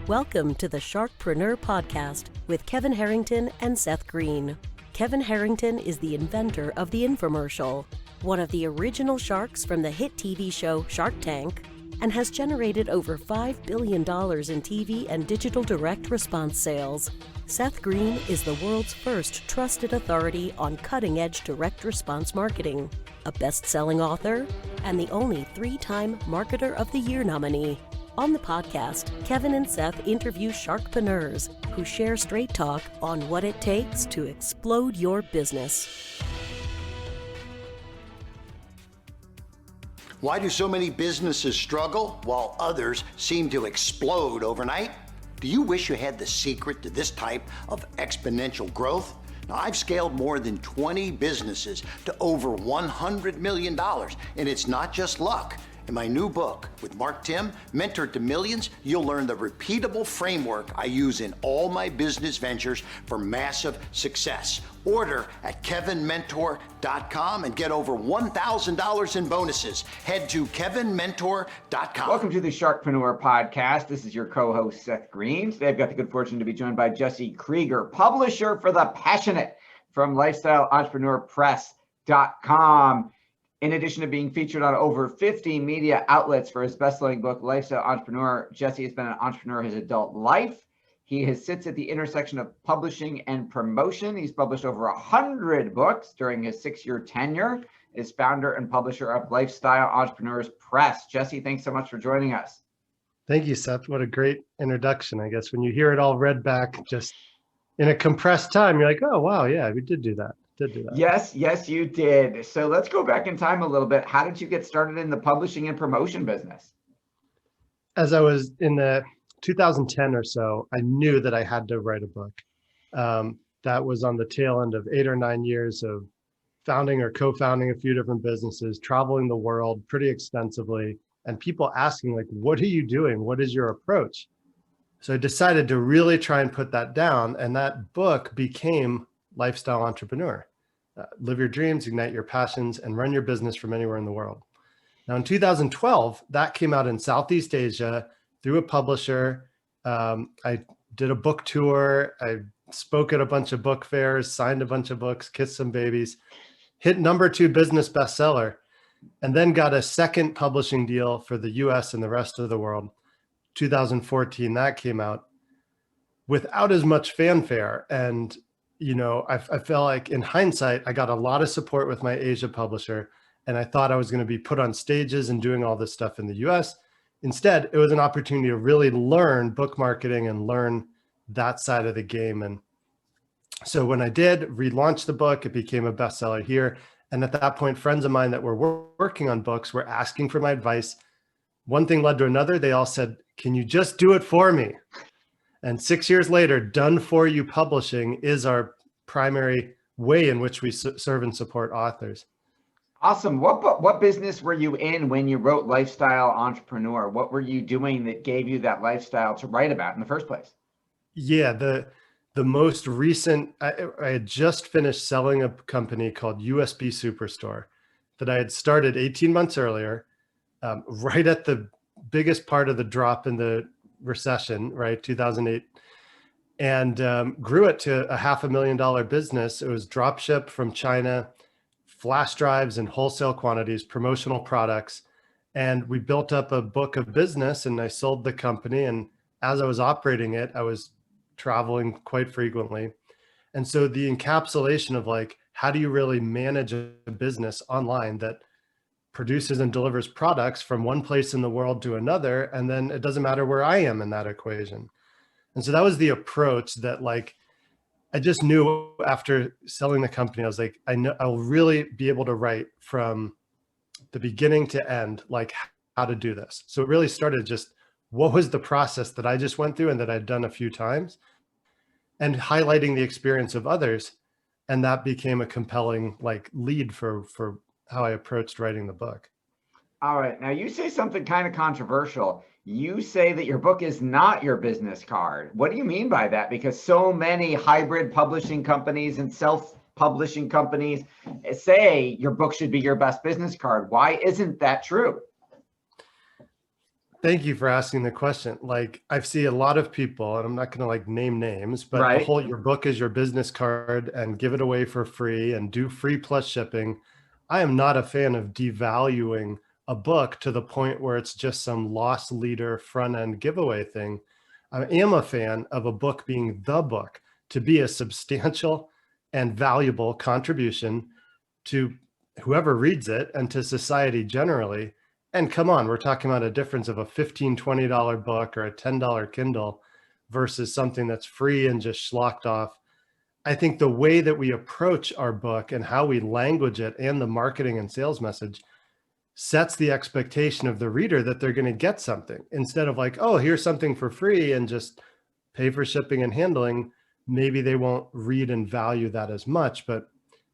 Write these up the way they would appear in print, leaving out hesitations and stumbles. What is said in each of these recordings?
Welcome to the Sharkpreneur podcast with Kevin Harrington and Seth Greene. Kevin Harrington is the inventor of the infomercial, one of the original sharks from the hit TV show Shark Tank, and has generated over $5 billion in TV and digital direct response sales. Seth Greene is the world's first trusted authority on cutting-edge direct response marketing, a best-selling author, and the only 3-time Marketer of the Year nominee. On the podcast, Kevin and Seth interview Sharkpreneurs who share straight talk on what it takes to explode your business. Why do so many businesses struggle while others seem to explode overnight? Do you wish you had the secret to this type of exponential growth? Now, I've scaled more than 20 businesses to over $100 million, and it's not just luck. In my new book with Mark Tim, Mentor to Millions, you'll learn the repeatable framework I use in all my business ventures for massive success. Order at kevinmentor.com and get over $1,000 in bonuses. Head to kevinmentor.com. Welcome to the Sharkpreneur podcast. This is your co-host, Seth Greene. Today I've got the good fortune to be joined by Jesse Krieger, publisher for The Passionate from lifestyleentrepreneur.press.com. In addition to being featured on over 50 media outlets for his best-selling book, Lifestyle Entrepreneur, Jesse has been an entrepreneur his adult life. He sits at the intersection of publishing and promotion. He's published over 100 books during his 6-year tenure, is founder and publisher of Lifestyle Entrepreneurs Press. Jesse, thanks so much for joining us. Thank you, Seth. What a great introduction. I guess when you hear it all read back just in a compressed time, you're like, oh, wow, yeah, we did do that. Yes, you did. So let's go back in time a little bit. How did you get started in the publishing and promotion business? As I was in the 2010 or so, I knew that I had to write a book. That was on the tail end of 8 or 9 years of founding or co-founding a few different businesses, traveling the world pretty extensively, and people asking, like, what are you doing? What is your approach? So I decided to really try and put that down, and that book became Lifestyle Entrepreneur. Live your dreams, ignite your passions, and run your business from anywhere in the world. Now, in 2012, that came out in Southeast Asia through a publisher. I did a book tour. I spoke at a bunch of book fairs, signed a bunch of books, kissed some babies, hit #2 business bestseller, and then got a second publishing deal for the US and the rest of the world. 2014, that came out without as much fanfare. And you know, I felt like in hindsight, I got a lot of support with my Asia publisher, and I thought I was going to be put on stages and doing all this stuff in the US. Instead, it was an opportunity to really learn book marketing and learn that side of the game. And so when I did relaunch the book, it became a bestseller here. And at that point, friends of mine that were working on books were asking for my advice. One thing led to another. They all said, can you just do it for me? And 6 years later, Done For You Publishing is our primary way in which we serve and support authors. Awesome. What business were you in when you wrote Lifestyle Entrepreneur? What were you doing that gave you that lifestyle to write about in the first place? Yeah, the most recent, I had just finished selling a company called USB Superstore that I had started 18 months earlier, right at the biggest part of the drop in the recession, right, 2008, and grew it to a $500,000 business. It was drop ship from China, flash drives in wholesale quantities, promotional products, and we built up a book of business. And I sold the company, and as I was operating it, I was traveling quite frequently. And so the encapsulation of, like, how do you really manage a business online that produces and delivers products from one place in the world to another, and then it doesn't matter where I am in that equation. And so that was the approach that, like, I just knew after selling the company, I was like, I know I'll really be able to write from the beginning to end, like, how to do this. So it really started just what was the process that I just went through and that I'd done a few times, and highlighting the experience of others. And that became a compelling, like, lead for how I approached writing the book. All right. Now, you say something kind of controversial. You say that your book is not your business card. What do you mean by that? Because so many hybrid publishing companies and self-publishing companies say your book should be your best business card. Why isn't that true? Thank you for asking the question. Like, I see a lot of people, and I'm not going to like name names, but the Right. whole your book is your business card and give it away for free and do free plus shipping. I am not a fan of devaluing a book to the point where it's just some loss leader front end giveaway thing. I am a fan of a book being the book, to be a substantial and valuable contribution to whoever reads it and to society generally. And come on, we're talking about a difference of a $15, $20 book or a $10 Kindle versus something that's free and just schlocked off. I think the way that we approach our book and how we language it and the marketing and sales message sets the expectation of the reader that they're going to get something, instead of like, oh, here's something for free and just pay for shipping and handling. Maybe they won't read and value that as much. But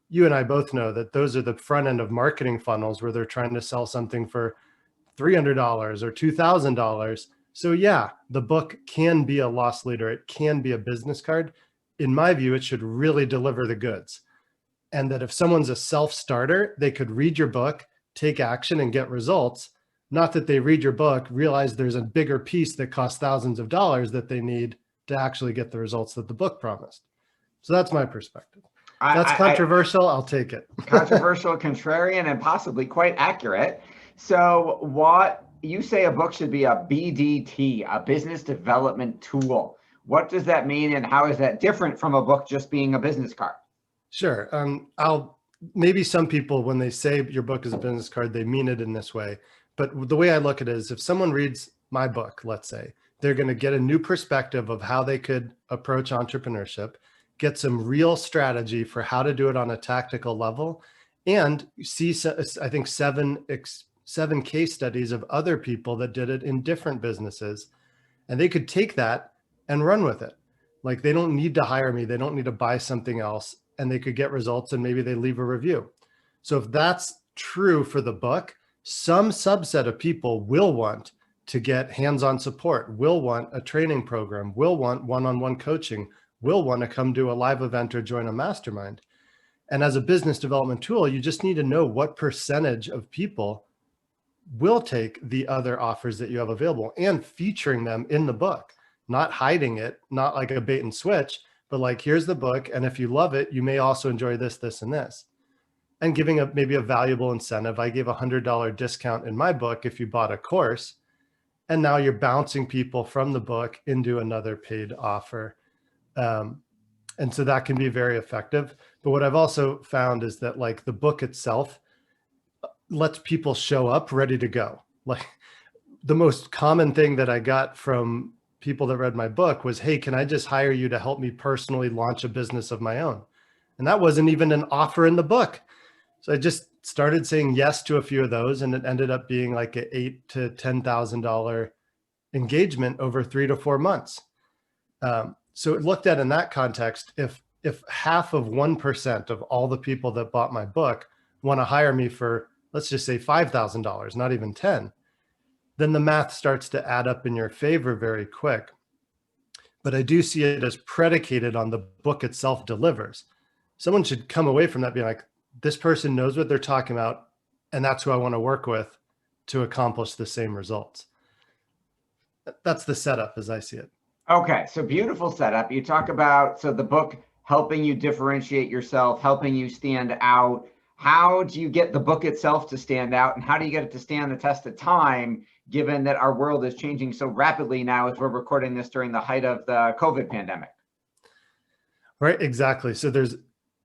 you and I both know that those are the front end of marketing funnels where they're trying to sell something for $300 or $2,000. So yeah, the book can be a loss leader. It can be a business card. In my view, it should really deliver the goods. And that if someone's a self-starter, they could read your book, take action and get results. Not that they read your book, realize there's a bigger piece that costs thousands of dollars that they need to actually get the results that the book promised. So that's my perspective. That's controversial. I'll take it. Controversial, contrarian, and possibly quite accurate. So what you say a book should be a BDT, a business development tool. What does that mean, and how is that different from a book just being a business card? Sure. Maybe some people, when they say your book is a business card, they mean it in this way. But the way I look at it is, if someone reads my book, let's say, they're going to get a new perspective of how they could approach entrepreneurship, get some real strategy for how to do it on a tactical level, and see, I think, seven case studies of other people that did it in different businesses. And they could take that and run with it. Like, they don't need to hire me. They don't need to buy something else, and they could get results, and maybe they leave a review. So if that's true for the book, some subset of people will want to get hands-on support, will want a training program, will want one-on-one coaching, will want to come to a live event or join a mastermind. And as a business development tool, you just need to know what percentage of people will take the other offers that you have available, and featuring them in the book, not hiding it, not like a bait and switch, but like, here's the book, and if you love it, you may also enjoy this, this, and this. And giving maybe a valuable incentive. I gave a $100 discount in my book if you bought a course, and now you're bouncing people from the book into another paid offer. And so that can be very effective. But what I've also found is that, like, the book itself lets people show up ready to go. Like, the most common thing that I got from people that read my book was, hey, can I just hire you to help me personally launch a business of my own? And that wasn't even an offer in the book. So I just started saying yes to a few of those, and it ended up being like an $8,000 to $10,000 engagement over 3 to 4 months. So it looked at in that context, if half of 1% of all the people that bought my book want to hire me for, let's just say $5,000, not even 10, then the math starts to add up in your favor very quick. But I do see it as predicated on the book itself delivers. Someone should come away from that being like, this person knows what they're talking about, and that's who I want to work with to accomplish the same results. That's the setup as I see it. Okay, so beautiful setup. You talk about, so the book helping you differentiate yourself, helping you stand out. How do you get the book itself to stand out, and how do you get it to stand the test of time, given that our world is changing so rapidly now as we're recording this during the height of the COVID pandemic? Right, exactly. So there's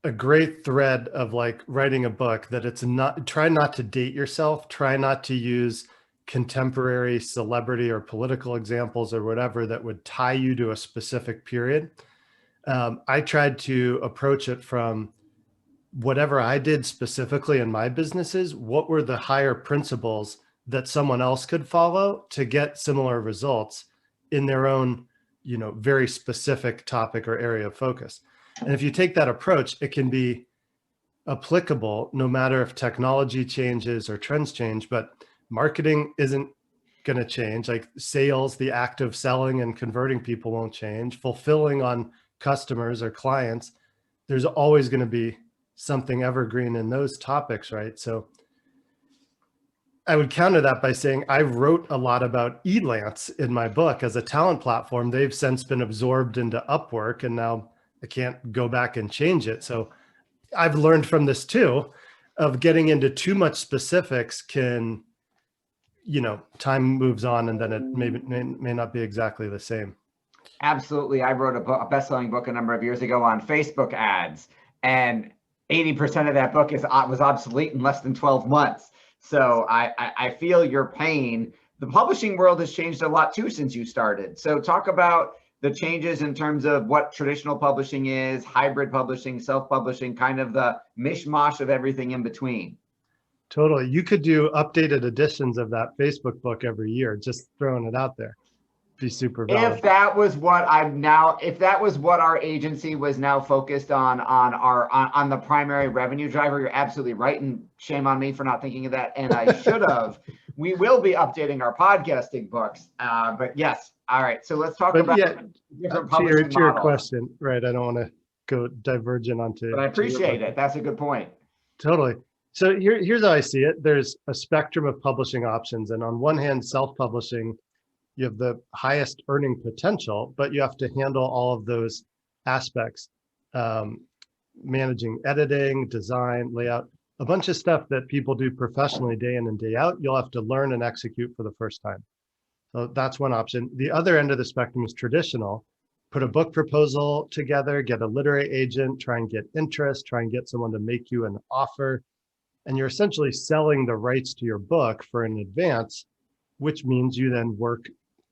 a great thread of like writing a book that it's not, try not to date yourself, try not to use contemporary celebrity or political examples or whatever that would tie you to a specific period. I tried to approach it from whatever I did specifically in my businesses, what were the higher principles that someone else could follow to get similar results in their own, very specific topic or area of focus. And if you take that approach, it can be applicable no matter if technology changes or trends change, but marketing isn't going to change. Like sales, the act of selling and converting people won't change. Fulfilling on customers or clients, there's always going to be something evergreen in those topics, right? So I would counter that by saying I wrote a lot about Elance in my book as a talent platform. They've since been absorbed into Upwork, and now I can't go back and change it. So I've learned from this too, of getting into too much specifics can, time moves on and then it may not be exactly the same. Absolutely. I wrote a best-selling book a number of years ago on Facebook ads, and 80% of that book was obsolete in less than 12 months. So I feel your pain. The publishing world has changed a lot too since you started. So talk about the changes in terms of what traditional publishing is, hybrid publishing, self-publishing, kind of the mishmash of everything in between. Totally. You could do updated editions of that Facebook book every year, just throwing it out there. Be super valid. If that was what our agency was now focused on the primary revenue driver, you're absolutely right, and shame on me for not thinking of that, and I should have. We will be updating our podcasting books, but yes. All right, so let's talk about different publishing models. To your question, right? I don't want to go divergent onto. But I appreciate it. That's a good point. Totally. So here's how I see it. There's a spectrum of publishing options, and on one hand, self-publishing, you have the highest earning potential, but you have to handle all of those aspects, managing editing, design, layout, a bunch of stuff that people do professionally day in and day out. You'll have to learn and execute for the first time. So that's one option. The other end of the spectrum is traditional. Put a book proposal together, get a literary agent, try and get interest, try and get someone to make you an offer. And you're essentially selling the rights to your book for an advance, which means you then work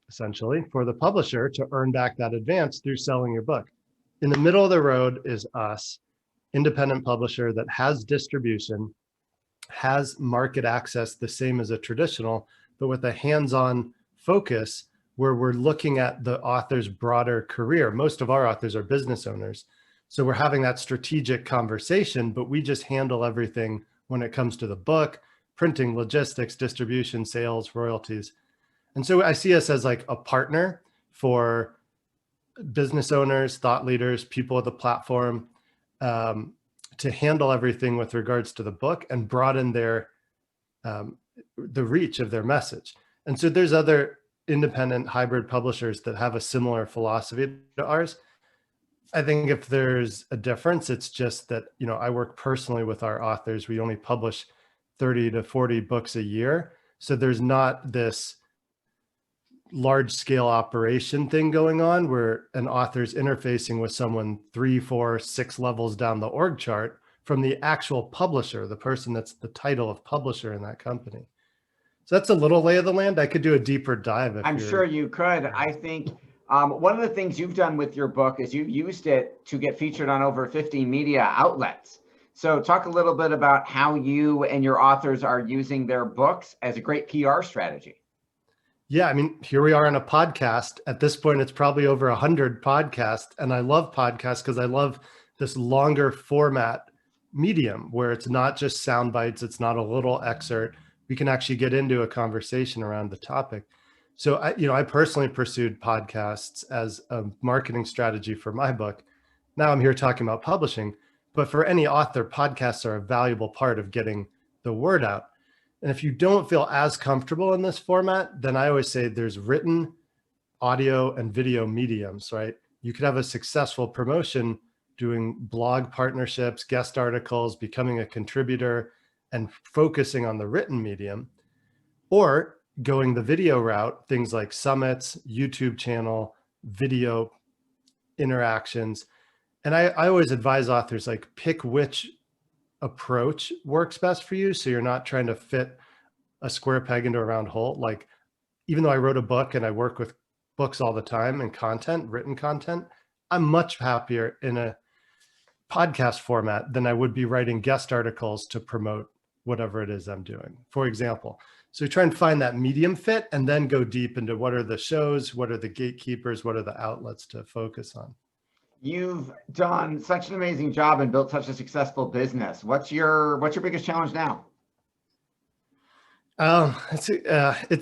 essentially for the publisher to earn back that advance through selling your book. In the middle of the road is us, independent publisher that has distribution, has market access the same as a traditional, but with a hands-on focus where we're looking at the author's broader career. Most of our authors are business owners. So we're having that strategic conversation, but we just handle everything when it comes to the book, printing, logistics, distribution, sales, royalties. And so I see us as like a partner for business owners, thought leaders, people at the platform, to handle everything with regards to the book and broaden their the reach of their message. And so there's other independent hybrid publishers that have a similar philosophy to ours. I think if there's a difference, it's just that, I work personally with our authors. We only publish 30 to 40 books a year. So there's not this large scale operation thing going on where an author's interfacing with someone 3, 4, 6 levels down the org chart from the actual publisher, the person that's the title of publisher in that company. So that's a little lay of the land. I could do a deeper dive. I'm sure you could. I think one of the things you've done with your book is you've used it to get featured on over 50 media outlets. So talk a little bit about how you and your authors are using their books as a great PR strategy. Yeah, I mean, here we are on a podcast. At this point, it's probably over 100 podcasts. And I love podcasts because I love this longer format medium where it's not just sound bites. It's not a little excerpt. We can actually get into a conversation around the topic. So I personally pursued podcasts as a marketing strategy for my book. Now I'm here talking about publishing, but for any author, podcasts are a valuable part of getting the word out. And if you don't feel as comfortable in this format, then I always say there's written, audio, and video mediums, right? You could have a successful promotion doing blog partnerships, guest articles, becoming a contributor, and focusing on the written medium, or going the video route, things like summits, YouTube channel, video interactions. And I always advise authors, like, pick which approach works best for you. So you're not trying to fit a square peg into a round hole. Like, even though I wrote a book and I work with books all the time and content, written content, I'm much happier in a podcast format than I would be writing guest articles to promote whatever it is I'm doing, for example. So try and find that medium fit and then go deep into what are the shows, what are the gatekeepers, what are the outlets to focus on. You've done such an amazing job and built such a successful business. What's your biggest challenge now? I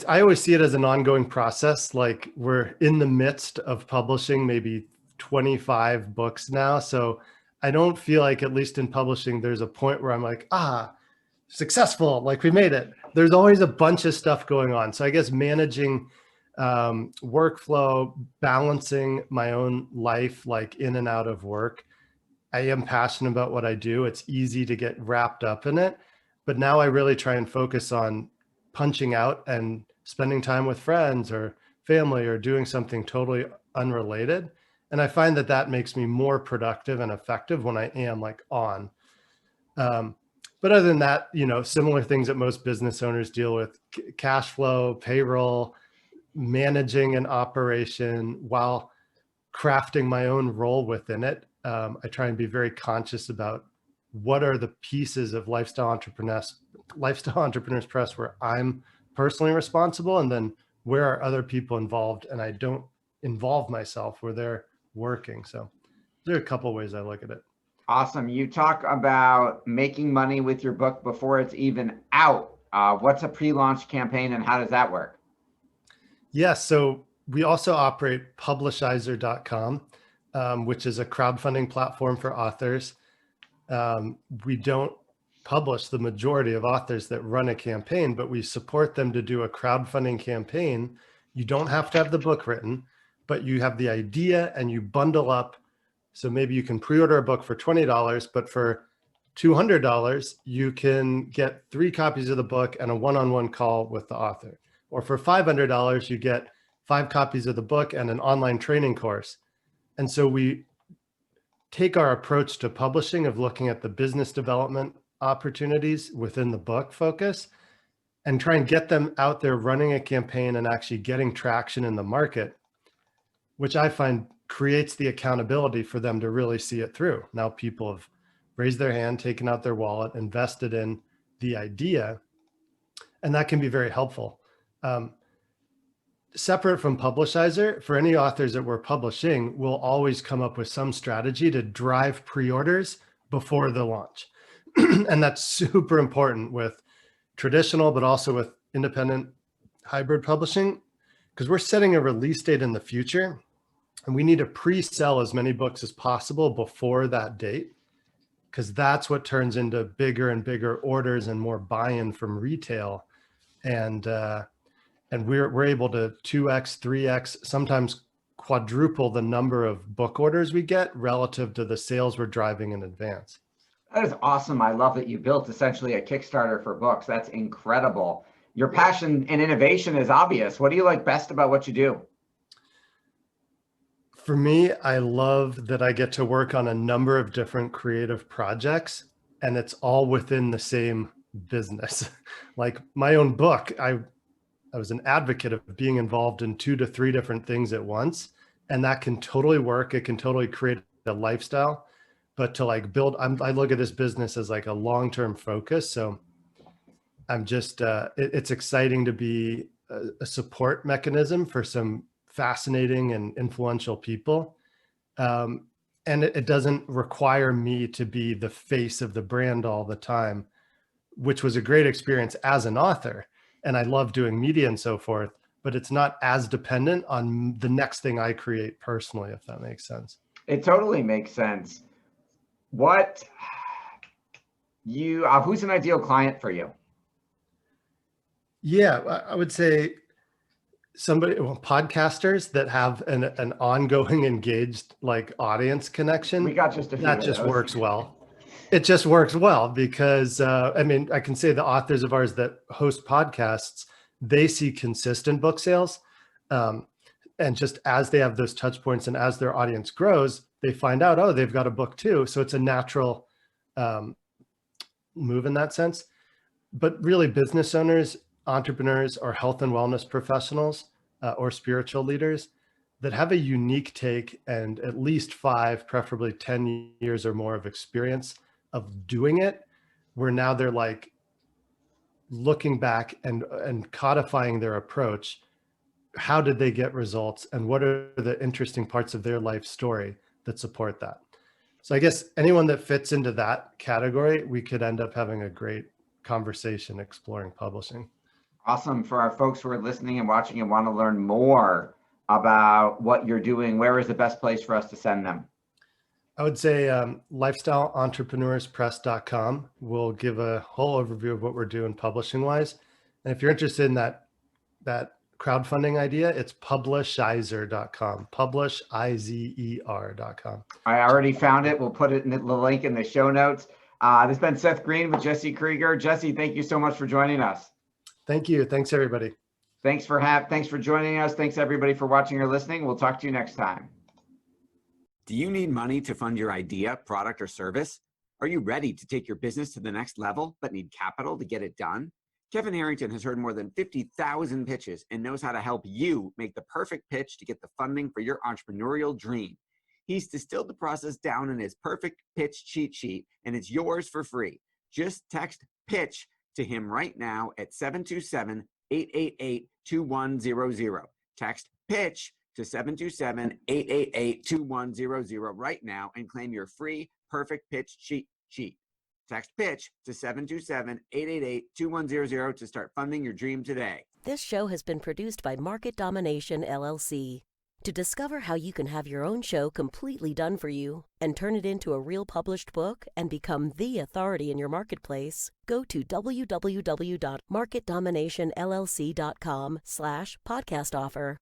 always see it as an ongoing process. Like, we're in the midst of publishing maybe 25 books now. So I don't feel like, at least in publishing, there's a point where I'm like, successful, like we made it. There's always a bunch of stuff going on. So I guess managing workflow, balancing my own life, like in and out of work. I am passionate about what I do. It's easy to get wrapped up in it, but now I really try and focus on punching out and spending time with friends or family or doing something totally unrelated. And I find that that makes me more productive and effective when I am like on. But other than that, you know, similar things that most business owners deal with: cash flow, payroll, managing an operation while crafting my own role within it. I try and be very conscious about what are the pieces of Lifestyle Entrepreneurs Press where I'm personally responsible, and then where are other people involved, and I don't involve myself where they're working. So there are a couple of ways I look at it. Awesome. You talk about making money with your book before it's even out. What's a pre-launch campaign and how does that work? Yes. So we also operate publishizer.com, which is a crowdfunding platform for authors. We don't publish the majority of authors that run a campaign, but we support them to do a crowdfunding campaign. You don't have to have the book written, but you have the idea and you bundle up. So maybe you can pre-order a book for $20, but for $200, you can get 3 copies of the book and a one-on-one call with the author. Or for $500, you get 5 copies of the book and an online training course. And so we take our approach to publishing of looking at the business development opportunities within the book focus and try and get them out there running a campaign and actually getting traction in the market, which I find creates the accountability for them to really see it through. Now people have raised their hand, taken out their wallet, invested in the idea, and that can be very helpful. Separate from Publishizer, for any authors that we're publishing, we'll always come up with some strategy to drive pre-orders before the launch. And that's super important with traditional, but also with independent hybrid publishing, because we're setting a release date in the future. And we need to pre-sell as many books as possible before that date, because that's what turns into bigger and bigger orders and more buy-in from retail. And we're able to 2x, 3x, sometimes quadruple the number of book orders we get relative to the sales we're driving in advance. That is awesome. I love that you built essentially a Kickstarter for books. That's incredible. Your passion and innovation is obvious. What do you like best about what you do? For me, I love that I get to work on a number of different creative projects, and it's all within the same business. Like my own book, I was an advocate of being involved in 2 to 3 different things at once, and that can totally work. It can totally create a lifestyle, but to like build, I look at this business as like a long-term focus. So I'm just, it's exciting to be a support mechanism for some fascinating and influential people. And it doesn't require me to be the face of the brand all the time, which was a great experience as an author. And I love doing media and so forth, but it's not as dependent on the next thing I create personally, if that makes sense. It totally makes sense. Who's an ideal client for you? Yeah, I would say podcasters that have an ongoing engaged like audience connection. We got just a few that just works well. It just works well because I mean, I can say the authors of ours that host podcasts, they see consistent book sales. And just as they have those touch points and as their audience grows, they find out, oh, they've got a book too. So it's a natural move in that sense. But really business owners, entrepreneurs, or health and wellness professionals or spiritual leaders that have a unique take and at least 5, preferably 10 years or more of experience of doing it, where now they're like looking back and codifying their approach. How did they get results? And what are the interesting parts of their life story that support that? So I guess anyone that fits into that category, we could end up having a great conversation exploring publishing. Awesome. For our folks who are listening and watching and want to learn more about what you're doing, where is the best place for us to send them? I would say lifestyleentrepreneurspress.com will give a whole overview of what we're doing publishing wise. And if you're interested in that crowdfunding idea, it's publishizer.com, publishizer.com. I already found it. We'll put it in the link in the show notes. This has been Seth Greene with Jesse Krieger. Jesse, thank you so much for joining us. Thank you. Thanks, everybody. Thanks for joining us. Thanks, everybody, for watching or listening. We'll talk to you next time. Do you need money to fund your idea, product, or service? Are you ready to take your business to the next level but need capital to get it done? Kevin Harrington has heard more than 50,000 pitches and knows how to help you make the perfect pitch to get the funding for your entrepreneurial dream. He's distilled the process down in his perfect pitch cheat sheet, and it's yours for free. Just text PITCH to him right now at 727-888-2100. Text PITCH to 727-888-2100 right now and claim your free perfect pitch cheat sheet. Text PITCH to 727-888-2100 to start funding your dream today. This show has been produced by Market Domination, LLC. To discover how you can have your own show completely done for you and turn it into a real published book and become the authority in your marketplace, go to www.marketdominationllc.com/podcast offer.